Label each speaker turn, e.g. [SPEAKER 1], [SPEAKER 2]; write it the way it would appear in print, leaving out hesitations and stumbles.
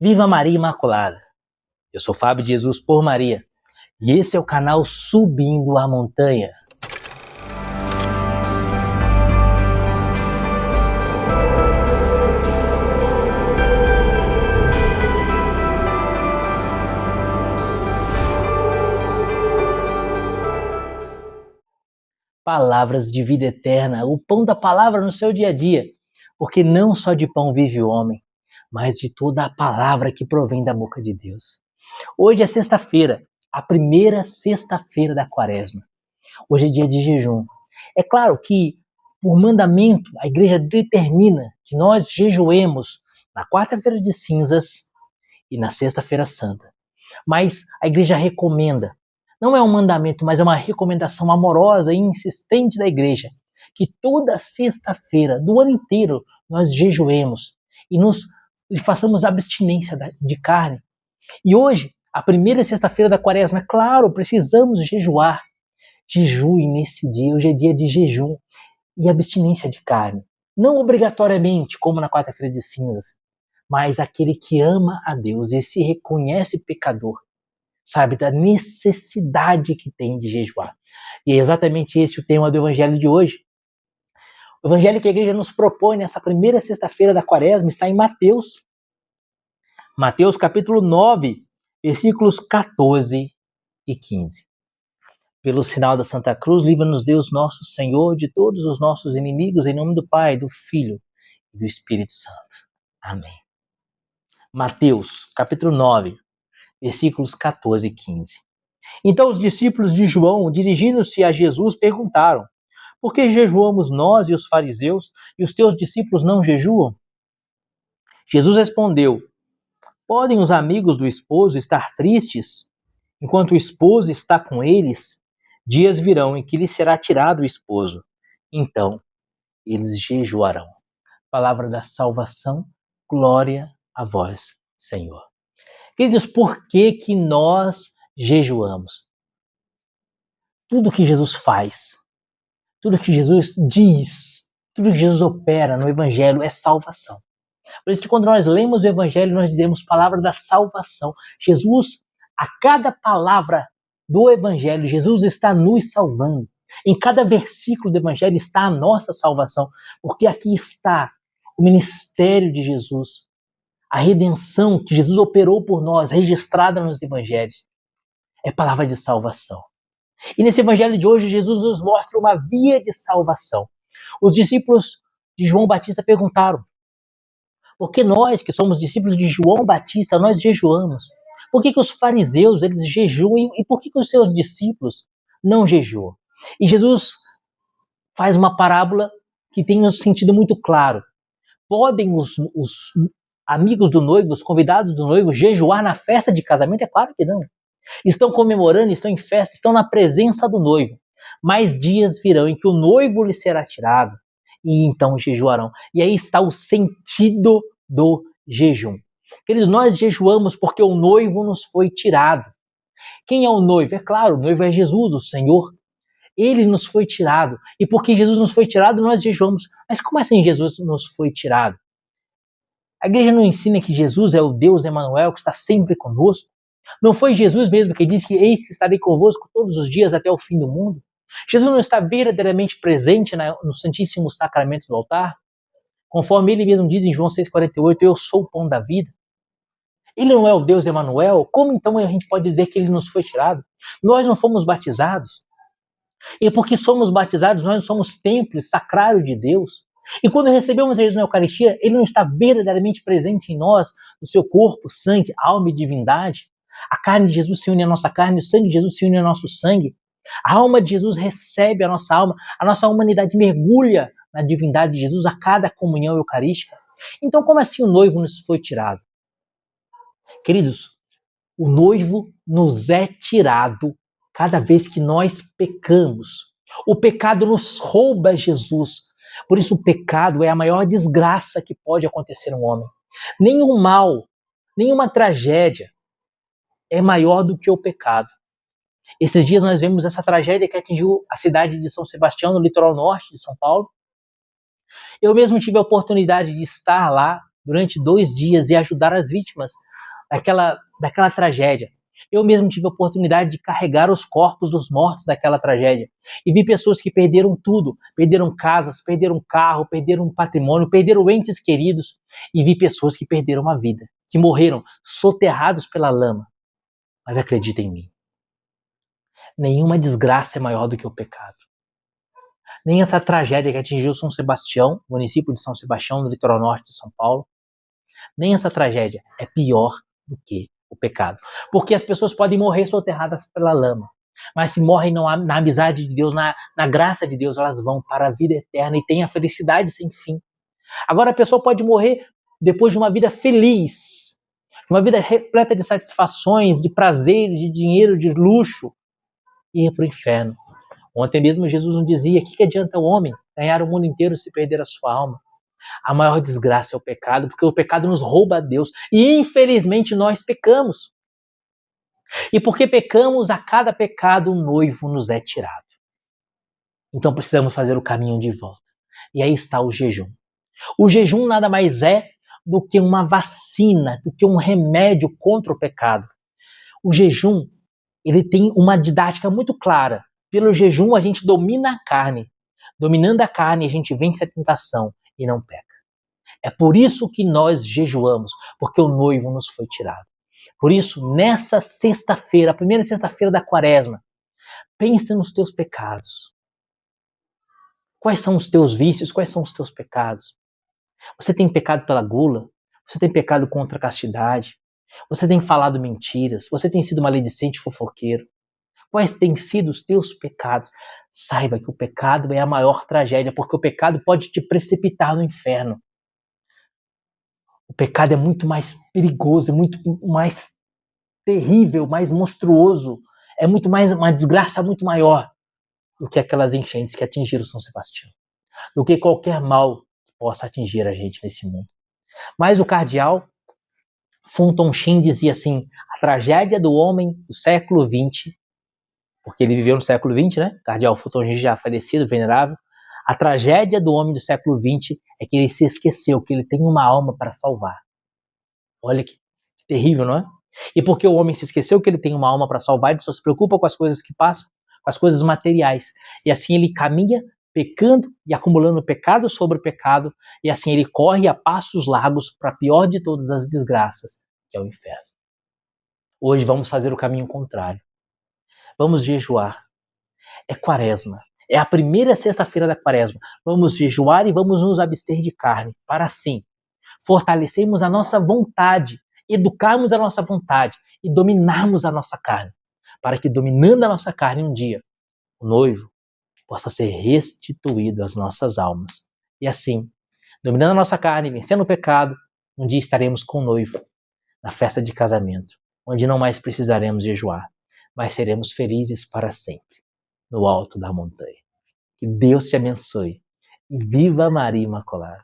[SPEAKER 1] Viva Maria Imaculada! Eu sou Fábio de Jesus por Maria e esse é o canal Subindo a Montanha. Palavras de vida eterna, o pão da palavra no seu dia a dia, porque não só de pão vive o homem, mas de toda a palavra que provém da boca de Deus. Hoje é sexta-feira, a primeira sexta-feira da quaresma. Hoje é dia de jejum. É claro que, por mandamento, a igreja determina que nós jejuemos na quarta-feira de cinzas e na sexta-feira santa. Mas a igreja recomenda, não é um mandamento, mas é uma recomendação amorosa e insistente da igreja, que toda sexta-feira do ano inteiro nós jejuemos e façamos abstinência de carne. E hoje, a primeira sexta-feira da quaresma, claro, precisamos jejuar. Jejue nesse dia, hoje é dia de jejum e abstinência de carne. Não obrigatoriamente, como na quarta-feira de cinzas, mas aquele que ama a Deus e se reconhece pecador, sabe da necessidade que tem de jejuar. E é exatamente esse o tema do evangelho de hoje. O evangelho que a igreja nos propõe nessa primeira sexta-feira da quaresma está em Mateus. Mateus capítulo 9, versículos 14 e 15. Pelo sinal da Santa Cruz, livra-nos Deus nosso Senhor de todos os nossos inimigos, em nome do Pai, do Filho e do Espírito Santo. Amém. Mateus capítulo 9, versículos 14 e 15. Então os discípulos de João, dirigindo-se a Jesus, perguntaram: por que jejuamos nós e os fariseus, e os teus discípulos não jejuam? Jesus respondeu: podem os amigos do esposo estar tristes, enquanto o esposo está com eles? Dias virão em que lhes será tirado o esposo. Então eles jejuarão. Palavra da salvação, glória a vós, Senhor. Queridos, por que nós jejuamos? Tudo que Jesus faz, tudo que Jesus diz, tudo que Jesus opera no Evangelho é salvação. Por isso que quando nós lemos o Evangelho, nós dizemos palavra da salvação. Jesus, a cada palavra do Evangelho, Jesus está nos salvando. Em cada versículo do Evangelho está a nossa salvação, porque aqui está o ministério de Jesus, a redenção que Jesus operou por nós, registrada nos Evangelhos. É palavra de salvação. E nesse Evangelho de hoje, Jesus nos mostra uma via de salvação. Os discípulos de João Batista perguntaram: por que nós, que somos discípulos de João Batista, nós jejuamos? Por que os fariseus, eles jejuam e por que os seus discípulos não jejuam? E Jesus faz uma parábola que tem um sentido muito claro. Podem os amigos do noivo, os convidados do noivo, jejuar na festa de casamento? É claro que não. Estão comemorando, estão em festa, estão na presença do noivo. Mas dias virão em que o noivo lhe será tirado e então jejuarão. E aí está o sentido do jejum. Queridos, nós jejuamos porque o noivo nos foi tirado. Quem é o noivo? É claro, o noivo é Jesus, o Senhor. Ele nos foi tirado. E porque Jesus nos foi tirado, nós jejuamos. Mas como assim Jesus nos foi tirado? A igreja não ensina que Jesus é o Deus Emanuel, que está sempre conosco? Não foi Jesus mesmo que disse que eis que estarei convosco todos os dias até o fim do mundo? Jesus não está verdadeiramente presente no Santíssimo Sacramento do altar? Conforme ele mesmo diz em João 6,48, eu sou o pão da vida. Ele não é o Deus Emanuel? Como então a gente pode dizer que ele nos foi tirado? Nós não fomos batizados. E porque somos batizados, nós não somos templo sacrário de Deus. E quando recebemos Jesus na Eucaristia, ele não está verdadeiramente presente em nós, no seu corpo, sangue, alma e divindade. A carne de Jesus se une à nossa carne, o sangue de Jesus se une ao nosso sangue. A alma de Jesus recebe a nossa humanidade mergulha na divindade de Jesus a cada comunhão eucarística. Então, como assim o noivo nos foi tirado? Queridos, o noivo nos é tirado cada vez que nós pecamos. O pecado nos rouba Jesus. Por isso o pecado é a maior desgraça que pode acontecer a um homem. Nenhum mal, nenhuma tragédia é maior do que o pecado. Esses dias nós vemos essa tragédia que atingiu a cidade de São Sebastião, no litoral norte de São Paulo. Eu mesmo tive a oportunidade de estar lá durante 2 dias e ajudar as vítimas daquela tragédia. Eu mesmo tive a oportunidade de carregar os corpos dos mortos daquela tragédia. E vi pessoas que perderam tudo, perderam casas, perderam carro, perderam patrimônio, perderam entes queridos. E vi pessoas que perderam a vida, que morreram soterrados pela lama. Mas acredita em mim, nenhuma desgraça é maior do que o pecado. Nem essa tragédia que atingiu São Sebastião, município de São Sebastião, no litoral norte de São Paulo, nem essa tragédia é pior do que o pecado. Porque as pessoas podem morrer soterradas pela lama, mas se morrem na amizade de Deus, na graça de Deus, elas vão para a vida eterna e têm a felicidade sem fim. Agora a pessoa pode morrer depois de uma vida feliz, uma vida repleta de satisfações, de prazeres, de dinheiro, de luxo, e ir para o inferno. Ontem mesmo Jesus nos dizia: o que adianta o homem ganhar o mundo inteiro se perder a sua alma? A maior desgraça é o pecado, porque o pecado nos rouba a Deus. E infelizmente nós pecamos. E porque pecamos, a cada pecado o noivo nos é tirado. Então precisamos fazer o caminho de volta. E aí está o jejum. O jejum nada mais é do que uma vacina, do que um remédio contra o pecado. O jejum, ele tem uma didática muito clara. Pelo jejum a gente domina a carne. Dominando a carne a gente vence a tentação e não peca. É por isso que nós jejuamos, porque o noivo nos foi tirado. Por isso, nessa sexta-feira, a primeira sexta-feira da quaresma, pensa nos teus pecados. Quais são os teus vícios? Quais são os teus pecados? Você tem pecado pela gula? Você tem pecado contra a castidade? Você tem falado mentiras? Você tem sido maledicente e fofoqueiro? Quais têm sido os teus pecados? Saiba que o pecado é a maior tragédia, porque o pecado pode te precipitar no inferno. O pecado é muito mais perigoso, é muito mais terrível, mais monstruoso, é muito mais uma desgraça muito maior do que aquelas enchentes que atingiram São Sebastião, do que qualquer mal que possa atingir a gente nesse mundo. Mas o cardeal Fulton Sheen dizia assim: a tragédia do homem do século XX, porque ele viveu no século XX, né? O cardeal Fulton Sheen já falecido, venerável. A tragédia do homem do século XX é que ele se esqueceu que ele tem uma alma para salvar. Olha que terrível, não é? E porque o homem se esqueceu que ele tem uma alma para salvar, ele só se preocupa com as coisas que passam, com as coisas materiais. E assim ele caminha pecando e acumulando pecado sobre pecado, e assim ele corre a passos largos para a pior de todas as desgraças, que é o inferno. Hoje vamos fazer o caminho contrário. Vamos jejuar. É quaresma. É a primeira sexta-feira da quaresma. Vamos jejuar e vamos nos abster de carne, para assim fortalecermos a nossa vontade, educarmos a nossa vontade e dominarmos a nossa carne, para que, dominando a nossa carne um dia, o noivo possa ser restituído às nossas almas. E assim, dominando a nossa carne, vencendo o pecado, um dia estaremos com o noivo na festa de casamento, onde não mais precisaremos jejuar, mas seremos felizes para sempre, no alto da montanha. Que Deus te abençoe e viva Maria Imaculada.